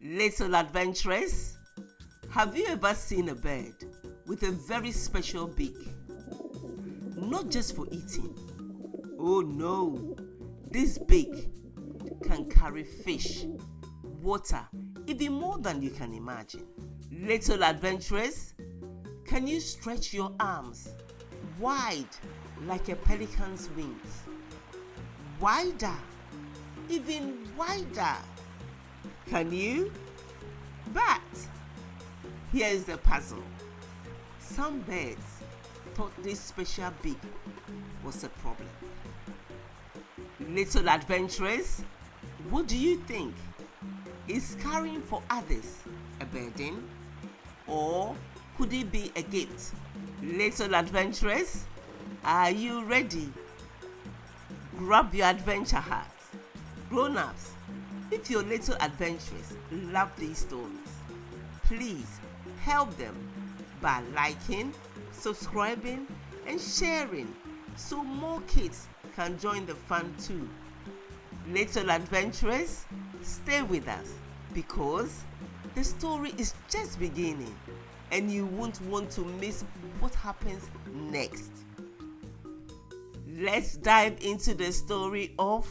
Little adventurers, have you ever seen a bird with a very special beak? Not just for eating. Oh no, this beak can carry fish, water, even more than you can imagine. Little adventurers, can you stretch your arms wide like a pelican's wings? Wider, even wider. Can you? But here's the puzzle. Some birds thought this special beak was a problem. Little adventurers, what do you think? Is caring for others a burden? Or could it be a gift? Little adventurers, are you ready? Grab your adventure hat. Grown-ups, if your little adventurers love these stories, please help them by liking, subscribing, and sharing so more kids can join the fun too. Little adventurers, stay with us because the story is just beginning and you won't want to miss what happens next. Let's dive into the story of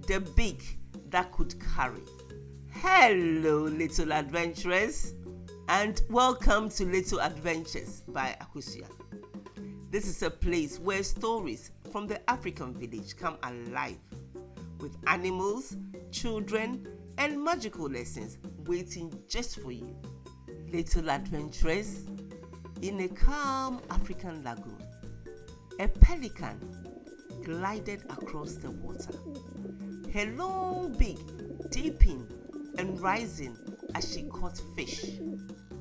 the beak that could carry. Hello, little adventurers, and welcome to Little Adventures by Akosua. This is a place where stories from the African village come alive with animals, children, and magical lessons waiting just for you. Little adventurers, in a calm African lagoon, a pelican glided across the water, her long beak dipping and rising as she caught fish.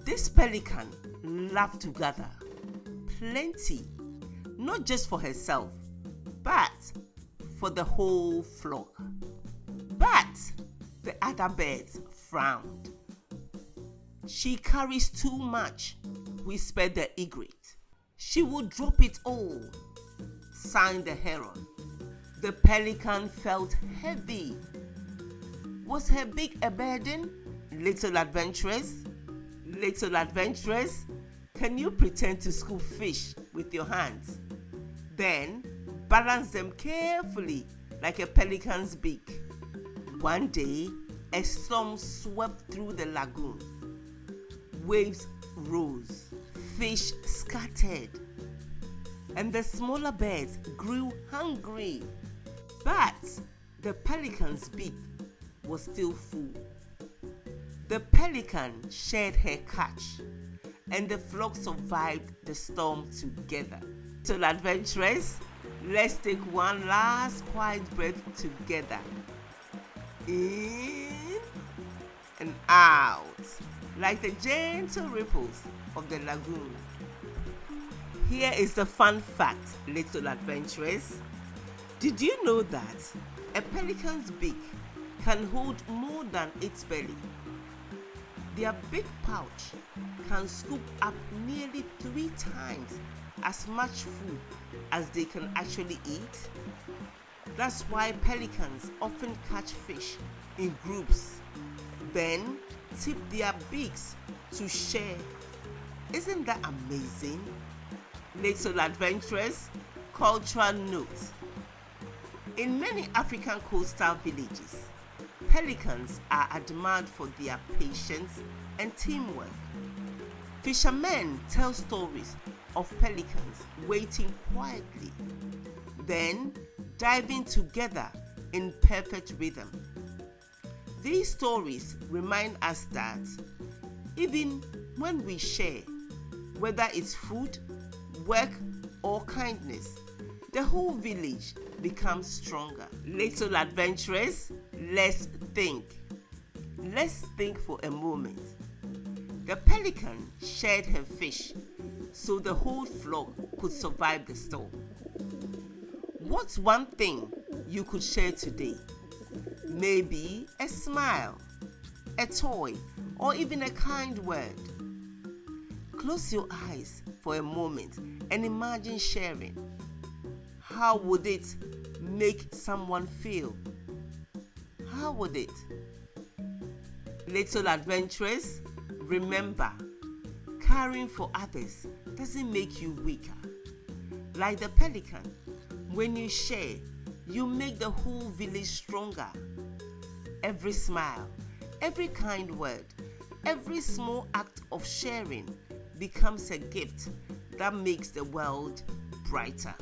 This pelican loved to gather plenty, not just for herself, but for the whole flock. But the other birds frowned. She carries too much, whispered the egret. She would drop it all, sighed the heron. The pelican felt heavy. Was her beak a burden? Little adventurers, can you pretend to scoop fish with your hands? Then balance them carefully like a pelican's beak. One day, a storm swept through the lagoon. Waves rose, fish scattered, and the smaller birds grew hungry. But the pelican's beak was still full. The pelican shared her catch, and the flock survived the storm together. So adventurers, let's take one last quiet breath together. In and out, like the gentle ripples of the lagoon. Here is the fun fact, little adventurers. Did you know that a pelican's beak can hold more than its belly? Their big pouch can scoop up nearly 3 times as much food as they can actually eat. That's why pelicans often catch fish in groups, then tip their beaks to share. Isn't that amazing? Little adventurers, cultural note. In many African coastal villages, pelicans are admired for their patience and teamwork. Fishermen tell stories of pelicans waiting quietly, then diving together in perfect rhythm. These stories remind us that even when we share, whether it's food, work, or kindness, the whole village becomes stronger. Little adventurers, let's think. Let's think for a moment. The pelican shared her fish so the whole flock could survive the storm. What's one thing you could share today? Maybe a smile, a toy, or even a kind word. Close your eyes for a moment and imagine sharing. How would it make someone feel? How would it? Little adventurers, remember, caring for others doesn't make you weaker. Like the pelican, when you share, you make the whole village stronger. Every smile, every kind word, every small act of sharing becomes a gift that makes the world brighter.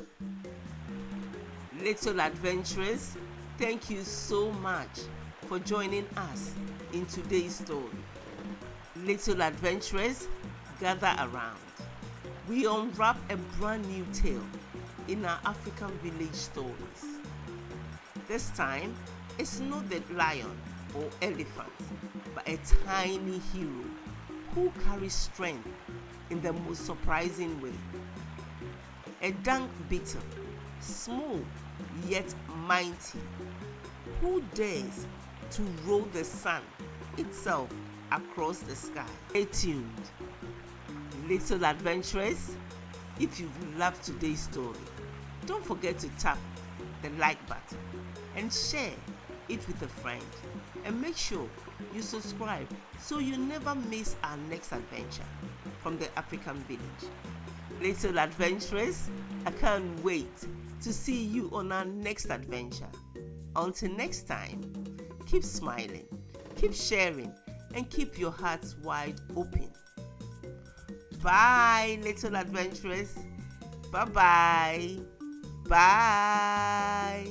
Little adventurers, thank you so much for joining us in today's story. Little adventurers, gather around. We unwrap a brand new tale in our African village stories. This time, it's not the lion or elephant, but a tiny hero who carries strength in the most surprising way. A dung beetle, small yet mighty, who dares to roll the sun itself across the sky. Stay tuned. Little adventurers, if you've loved today's story, don't forget to tap the like button and share it with a friend. And make sure you subscribe so you never miss our next adventure from the African village. Little adventurers, I can't wait to see you on our next adventure. Until next time, keep smiling, keep sharing, and keep your hearts wide open. Bye, little adventurers. Bye-bye. Bye.